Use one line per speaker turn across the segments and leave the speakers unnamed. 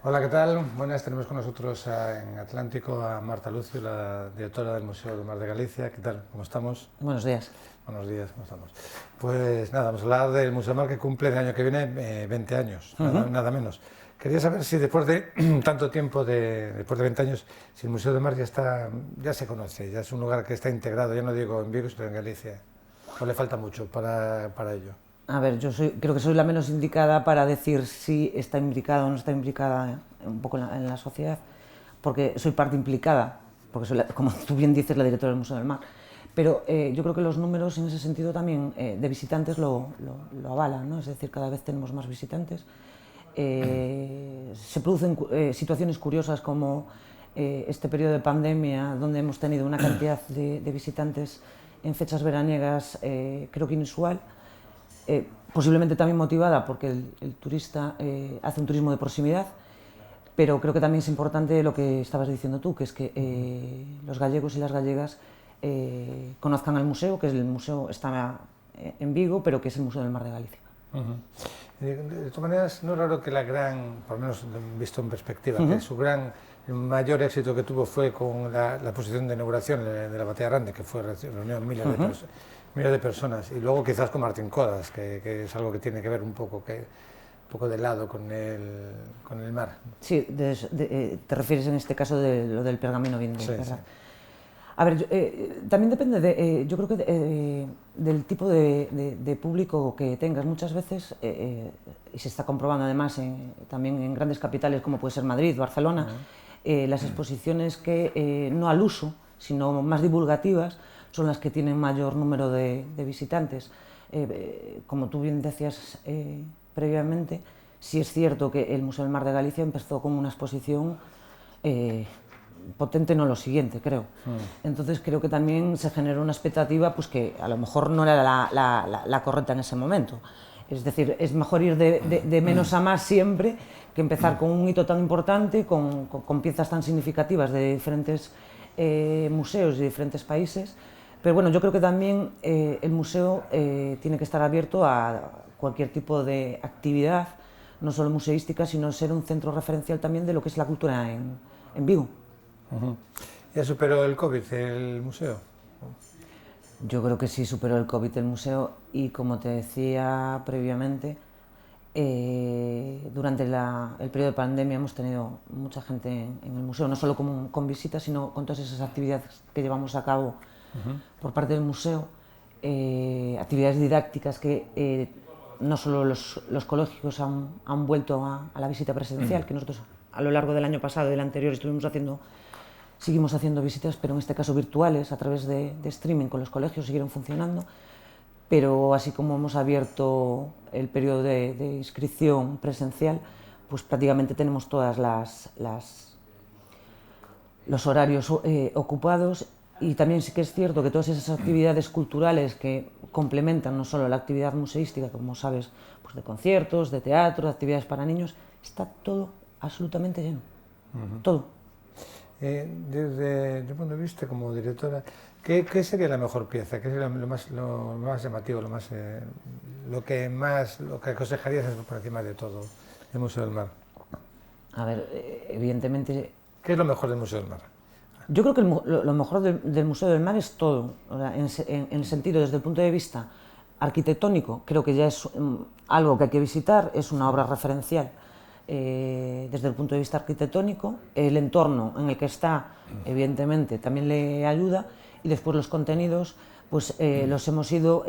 Hola, ¿qué tal? Buenas, tenemos con nosotros en Atlántico a Marta Lucio, la directora del Museo del Mar de Galicia. ¿Qué tal? ¿Cómo estamos?
Buenos días.
Buenos días, ¿cómo estamos? Pues nada, vamos a hablar del Museo del Mar que cumple el año que viene 20 años, nada menos. Quería saber si después de tanto tiempo, después de 20 años, si el Museo del Mar ya se conoce, ya es un lugar que está integrado, ya no digo en Vigo, sino en Galicia, o le falta mucho para ello.
A ver, creo que soy la menos indicada para decir si está implicada o no está implicada un poco en la sociedad, porque soy parte implicada, porque soy, como tú bien dices, la directora del Museo del Mar. Pero yo creo que los números en ese sentido también de visitantes lo avalan, ¿no? Es decir, cada vez tenemos más visitantes. Se producen situaciones curiosas como este periodo de pandemia, donde hemos tenido una cantidad de visitantes en fechas veraniegas, creo que inusual. Posiblemente también motivada porque el turista hace un turismo de proximidad, pero creo que también es importante lo que estabas diciendo tú, que es que los gallegos y las gallegas conozcan el museo, que el museo está en Vigo, pero que es el Museo del Mar de Galicia.
De todas maneras, no es raro que por lo menos visto en perspectiva, que el mayor éxito que tuvo fue con la exposición de inauguración de la Batalla Grande, que reunió miles de personas, y luego quizás con Martín Codas, que es algo que tiene que ver un poco de lado con el mar.
Sí, te refieres en este caso de lo del pergamino bien,
Sí,
¿verdad?
sí.
A ver, también depende, yo creo que del tipo de público que tengas. Muchas veces, y se está comprobando además también en grandes capitales como puede ser Madrid, Barcelona, las exposiciones que no al uso, sino más divulgativas, son las que tienen mayor número de visitantes. Como tú bien decías previamente, sí es cierto que el Museo del Mar de Galicia empezó con una exposición potente, no lo siguiente, creo. Entonces creo que también se generó una expectativa pues que a lo mejor no era la correcta en ese momento. Es decir, es mejor ir de menos a más siempre que empezar con un hito tan importante, con piezas tan significativas de diferentes museos y diferentes países. Pero bueno, yo creo que también el museo tiene que estar abierto a cualquier tipo de actividad, no solo museística, sino ser un centro referencial también de lo que es la cultura en Vigo.
¿Ya superó el COVID el museo?
Yo creo que sí superó el COVID el museo y, como te decía previamente, durante el periodo de pandemia hemos tenido mucha gente en el museo, no solo con visitas, sino con todas esas actividades que llevamos a cabo por parte del museo, actividades didácticas que no solo los colegios han vuelto a la visita presencial, que nosotros a lo largo del año pasado y del anterior seguimos haciendo visitas, pero en este caso virtuales, a través de streaming con los colegios, siguieron funcionando. Pero así como hemos abierto el periodo de inscripción presencial, pues prácticamente tenemos todas los horarios ocupados. Y también sí que es cierto que todas esas actividades culturales que complementan no solo la actividad museística, como sabes, pues de conciertos, de teatro, de actividades para niños, está todo absolutamente lleno. Todo.
Desde tu punto de vista como directora, ¿qué sería la mejor pieza? ¿Qué sería lo más llamativo, lo que aconsejarías por encima de todo el Museo del Mar?
A ver, evidentemente,
¿Qué es lo mejor del Museo del Mar?
yo creo que lo mejor del Museo del Mar es todo, o sea, en el sentido, desde el punto de vista arquitectónico, creo que ya es algo que hay que visitar, es una obra referencial. Desde el punto de vista arquitectónico, el entorno en el que está, evidentemente, también le ayuda, y después los contenidos, pues los hemos ido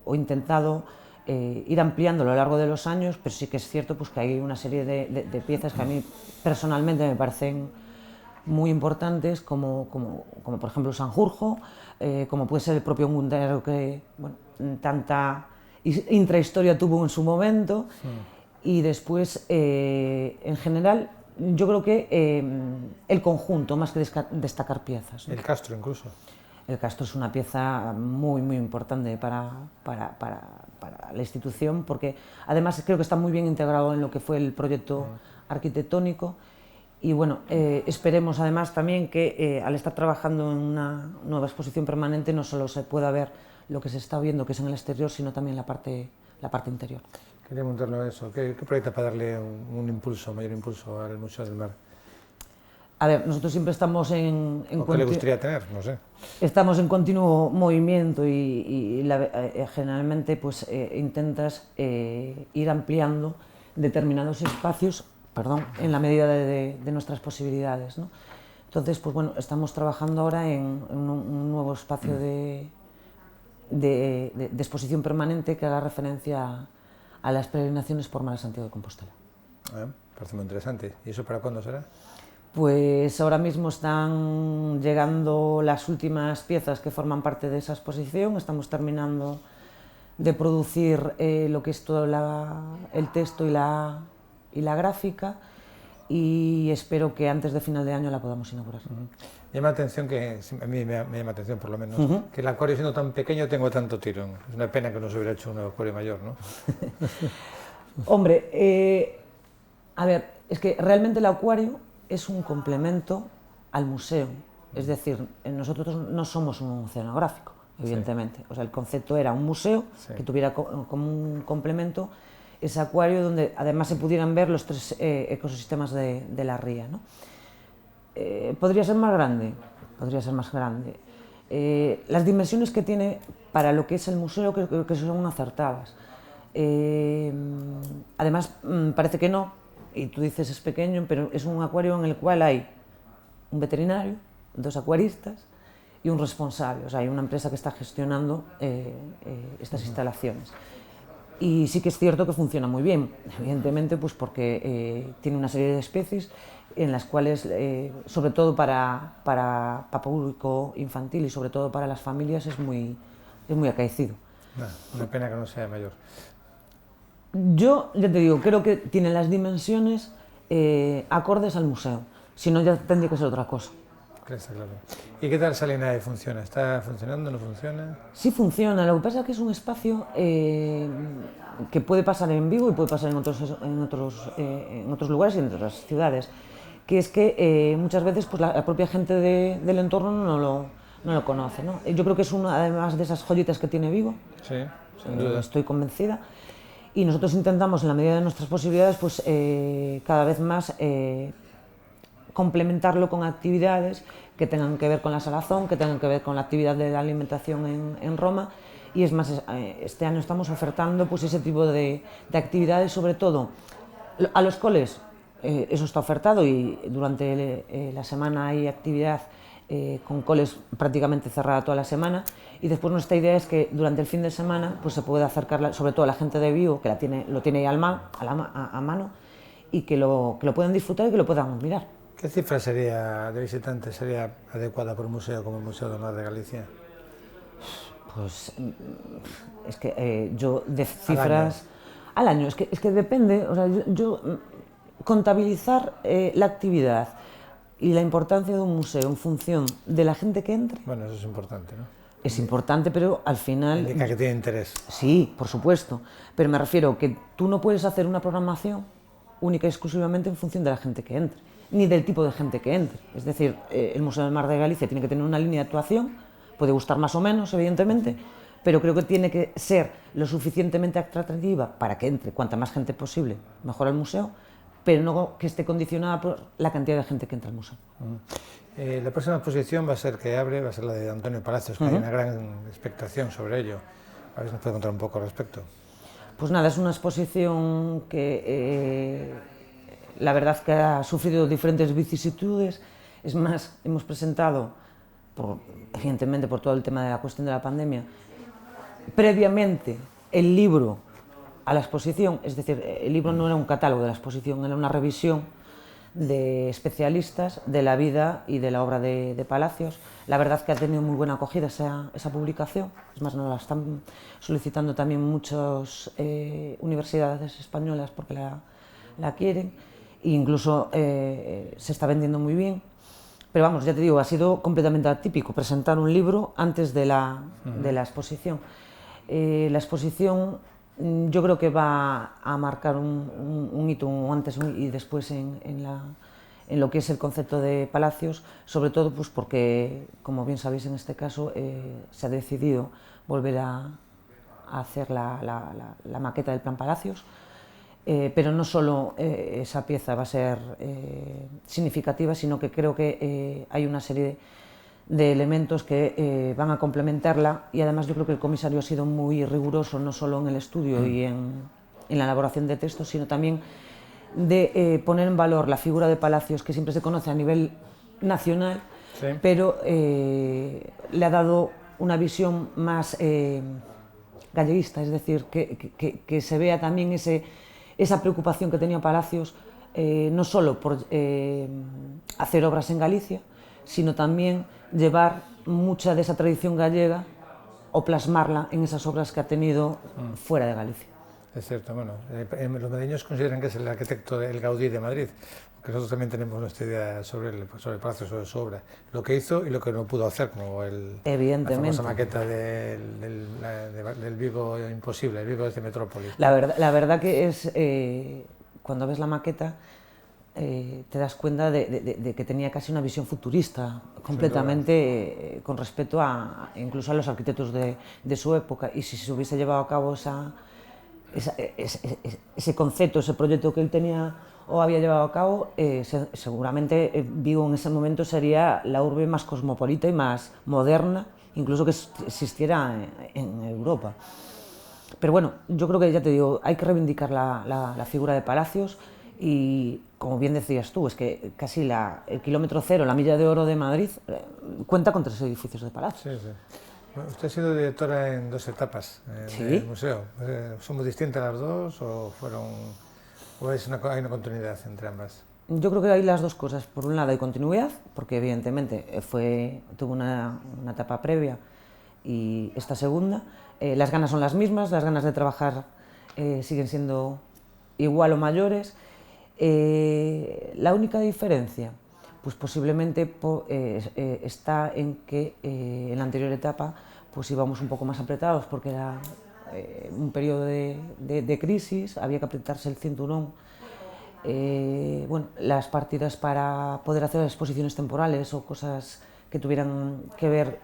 o intentado ir ampliando a lo largo de los años, pero sí que es cierto pues, que hay una serie de piezas que a mí personalmente me parecen muy importantes, como por ejemplo Sanjurjo, como puede ser el propio Mundero, que bueno, tanta intrahistoria tuvo en su momento. Y después, en general, yo creo que el conjunto, más que destacar piezas, ¿no?
El Castro incluso.
El Castro es una pieza muy, muy importante para la institución, porque además creo que está muy bien integrado en lo que fue el proyecto arquitectónico. Y bueno, esperemos además también que al estar trabajando en una nueva exposición permanente no solo se pueda ver lo que se está viendo, que es en el exterior, sino también la parte interior.
Quería montarlo a eso. ¿Qué proyecta para darle un impulso, mayor impulso al Museo del Mar?
A ver, nosotros siempre estamos
¿O qué le gustaría tener? No sé.
estamos en continuo movimiento y generalmente pues, intentas ir ampliando determinados espacios, perdón, en la medida de nuestras posibilidades, ¿no? Entonces, pues bueno, estamos trabajando ahora en un nuevo espacio de exposición permanente que haga referencia a las peregrinaciones por mar a Santiago de Compostela.
Parece muy interesante. ¿Y eso para cuándo será?
Pues ahora mismo están llegando las últimas piezas que forman parte de esa exposición, estamos terminando de producir lo que es todo el texto y la gráfica, y espero que antes de final de año la podamos inaugurar.
Llama la atención que, a mí me llama la atención por lo menos, que el acuario siendo tan pequeño tengo tanto tirón. Es una pena que no se hubiera hecho un acuario mayor, ¿no?
Hombre, a ver, es que realmente el acuario es un complemento al museo, es decir, nosotros no somos un oceanográfico, evidentemente, sí. O sea, el concepto era un museo, sí, que tuviera como un complemento ese acuario donde además se pudieran ver los tres ecosistemas de la ría, ¿no? ¿Podría ser más grande? Podría ser más grande. Las dimensiones que tiene para lo que es el museo creo que son acertadas. Además, parece que no, y tú dices es pequeño, pero es un acuario en el cual hay un veterinario, 2 acuaristas y un responsable, o sea, hay una empresa que está gestionando estas instalaciones. Y sí que es cierto que funciona muy bien, evidentemente, pues porque tiene una serie de especies en las cuales, sobre todo para público infantil y sobre todo para las familias, es muy acaecido.
Una pena que no sea mayor.
Yo, ya te digo, creo que tiene las dimensiones acordes al museo, si no ya tendría que ser otra cosa.
Está claro. ¿Y qué tal Salinae funciona? ¿Está funcionando? ¿No funciona?
Sí funciona, lo que pasa es que es un espacio que puede pasar en Vigo y puede pasar en otros lugares y en otras ciudades, que es que muchas veces pues, la propia gente del entorno no lo conoce, ¿no? Yo creo que es una, además de esas joyitas que tiene Vigo,
sí, sin duda.
Estoy convencida, y nosotros intentamos, en la medida de nuestras posibilidades, pues cada vez más complementarlo con actividades que tengan que ver con la salazón, que tengan que ver con la actividad de la alimentación en Roma, y es más, este año estamos ofertando pues ese tipo de actividades, sobre todo a los coles. Eso está ofertado y durante la semana hay actividad con coles prácticamente cerrada toda la semana, y después nuestra idea es que durante el fin de semana pues se puede acercar sobre todo a la gente de Vigo, que lo tiene ahí a mano, y que lo puedan disfrutar y que lo puedan mirar.
¿Qué cifra de visitantes sería adecuada por un museo como el Museo del Mar de Galicia?
Pues es que yo de cifras al año, es que depende, o sea, yo contabilizar la actividad y la importancia de un museo en función de la gente que entre.
Bueno, eso es importante, ¿no?
Es importante, pero al final...
Indica que tiene interés.
Sí, por supuesto, pero me refiero que tú no puedes hacer una programación única y exclusivamente en función de la gente que entre, ni del tipo de gente que entre. Es decir, el Museo del Mar de Galicia tiene que tener una línea de actuación, puede gustar más o menos, evidentemente, pero creo que tiene que ser lo suficientemente atractiva para que entre cuanta más gente posible, mejor al museo, pero no que esté condicionada por la cantidad de gente que entra al museo.
La próxima exposición va a ser la de Antonio Palacios, que hay una gran expectación sobre ello. A ver si nos puede contar un poco al respecto.
Pues nada, es una exposición que la verdad que ha sufrido diferentes vicisitudes. Es más, hemos presentado, evidentemente por todo el tema de la cuestión de la pandemia, previamente el libro a la exposición, es decir, el libro no era un catálogo de la exposición, era una revisión de especialistas de la vida y de la obra de Palacios. La verdad es que ha tenido muy buena acogida esa publicación, es más, nos la están solicitando también muchas universidades españolas porque la quieren, e incluso se está vendiendo muy bien. Pero vamos, ya te digo, ha sido completamente atípico presentar un libro antes de la exposición. La exposición yo creo que va a marcar un hito, un antes y después en lo que es el concepto de Palacios, sobre todo pues porque, como bien sabéis en este caso, se ha decidido volver a a hacer la maqueta del Plan Palacios, pero no solo esa pieza va a ser significativa, sino que creo que hay una serie de elementos que van a complementarla, y además yo creo que el comisario ha sido muy riguroso, no solo en el estudio y en la elaboración de textos, sino también de poner en valor la figura de Palacios, que siempre se conoce a nivel nacional, sí, pero le ha dado una visión más galleguista, es decir, que se vea también esa preocupación que tenía Palacios, no solo por hacer obras en Galicia, sino también llevar mucha de esa tradición gallega o plasmarla en esas obras que ha tenido fuera de Galicia.
Es cierto, bueno, los madrileños consideran que es el arquitecto del Gaudí de Madrid, porque nosotros también tenemos nuestra idea sobre Palacio, sobre su obra, lo que hizo y lo que no pudo hacer, como la famosa maqueta del Vigo imposible, el Vigo de Metrópolis.
La verdad que es, cuando ves la maqueta, te das cuenta de que tenía casi una visión futurista, completamente con respecto incluso a los arquitectos de su época, y si se hubiese llevado a cabo ese concepto, ese proyecto que él tenía o había llevado a cabo, seguramente Vigo en ese momento sería la urbe más cosmopolita y más moderna, incluso que existiera en Europa. Pero bueno, yo creo que, ya te digo, hay que reivindicar la figura de Palacios. Y como bien decías tú, es que casi el kilómetro cero, la milla de oro de Madrid, cuenta con 3 edificios de Palacio.
Sí, sí. Bueno, usted ha sido directora en 2 etapas del museo. ¿Son muy distintas las dos o hay una continuidad entre ambas?
Yo creo que hay las dos cosas. Por un lado hay continuidad, porque evidentemente tuvo una etapa previa y esta segunda. Las ganas son las mismas, las ganas de trabajar siguen siendo igual o mayores. La única diferencia, pues posiblemente está en que en la anterior etapa pues íbamos un poco más apretados, porque era un periodo de crisis, había que apretarse el cinturón. Bueno, las partidas para poder hacer exposiciones temporales o cosas que tuvieran que ver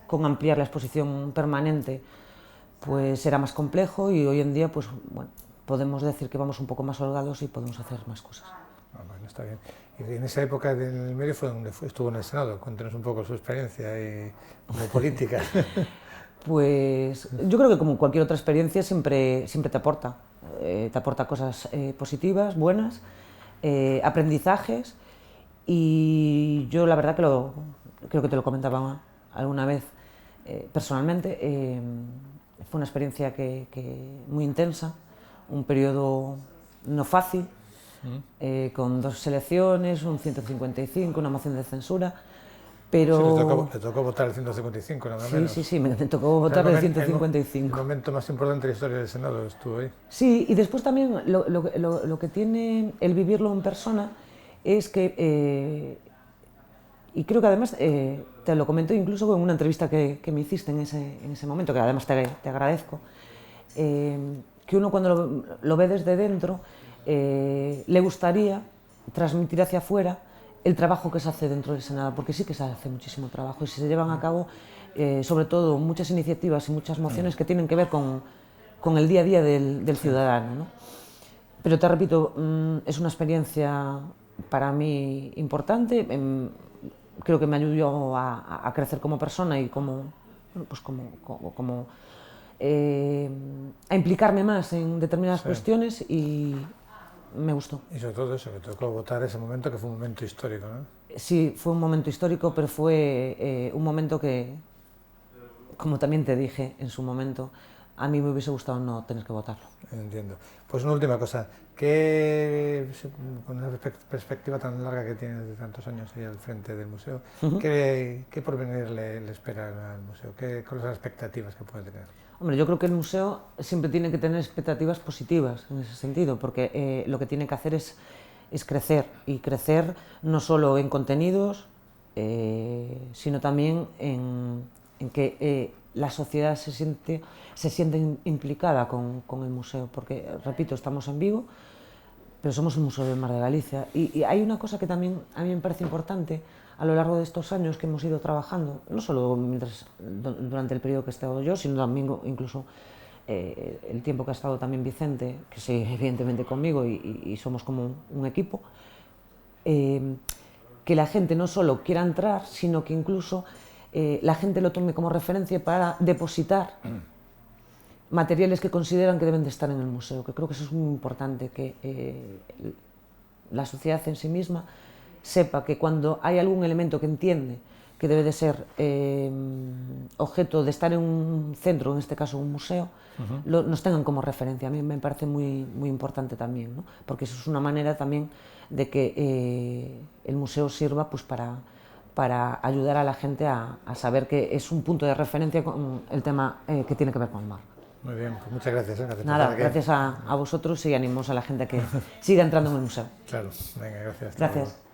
con ampliar la exposición permanente, pues era más complejo, y hoy en día, pues bueno, podemos decir que vamos un poco más holgados y podemos hacer más cosas.
Bueno, está bien. Y en esa época del medio fue donde estuvo en el Senado. Cuéntenos un poco su experiencia como política.
Pues yo creo que, como cualquier otra experiencia, siempre te aporta cosas positivas, buenas, aprendizajes, y yo la verdad que creo que te lo comentaba alguna vez personalmente, fue una experiencia muy intensa, un periodo no fácil, con 2 elecciones, un 155, una moción de censura, pero...
Sí, le tocó votar el 155, nada menos.
Sí, me tocó votar el 155.
El momento más importante de la historia del Senado estuvo ahí.
Sí, y después también lo que tiene el vivirlo en persona es que, y creo que además te lo comenté incluso en una entrevista que me hiciste en ese momento, que además te agradezco, que uno, cuando lo ve desde dentro, le gustaría transmitir hacia afuera el trabajo que se hace dentro del Senado, porque sí que se hace muchísimo trabajo y se llevan a cabo, sobre todo, muchas iniciativas y muchas mociones que tienen que ver con el día a día del ciudadano, ¿no? Pero te repito, es una experiencia para mí importante. Creo que me ayudó a crecer como persona y a implicarme más en determinadas cuestiones, y me gustó.
Y sobre todo eso, que tocó votar ese momento, que fue un momento histórico, ¿no?
Sí, fue un momento histórico, pero fue un momento que, como también te dije en su momento, a mí me hubiese gustado no tener que votarlo.
Entiendo. Pues una última cosa, con una perspectiva tan larga que tiene de tantos años ahí al frente del museo, ¿qué porvenir le espera al museo? ¿Cuáles son las expectativas que puede tener?
Hombre, yo creo que el museo siempre tiene que tener expectativas positivas en ese sentido, porque lo que tiene que hacer es crecer, y crecer no solo en contenidos, sino también en que la sociedad se siente implicada con el museo, porque, repito, estamos en Vigo, pero somos el Museo del Mar de Galicia, y hay una cosa que también a mí me parece importante a lo largo de estos años que hemos ido trabajando, no solo durante el periodo que he estado yo, sino también incluso el tiempo que ha estado también Vicente, que sigue evidentemente conmigo y somos como un equipo, que la gente no solo quiera entrar, sino que incluso la gente lo tome como referencia para depositar materiales que consideran que deben de estar en el museo, que creo que eso es muy importante, que la sociedad en sí misma sepa que cuando hay algún elemento que entiende que debe de ser objeto de estar en un centro, en este caso un museo, nos tengan como referencia. A mí me parece muy, muy importante también, ¿no? Porque eso es una manera también de que el museo sirva pues, para ayudar a la gente a saber que es un punto de referencia con el tema que tiene que ver con el mar.
Muy bien, pues muchas gracias.
Nada, gracias a vosotros y animamos a la gente a que siga entrando en el museo.
Claro, venga, gracias.
Gracias.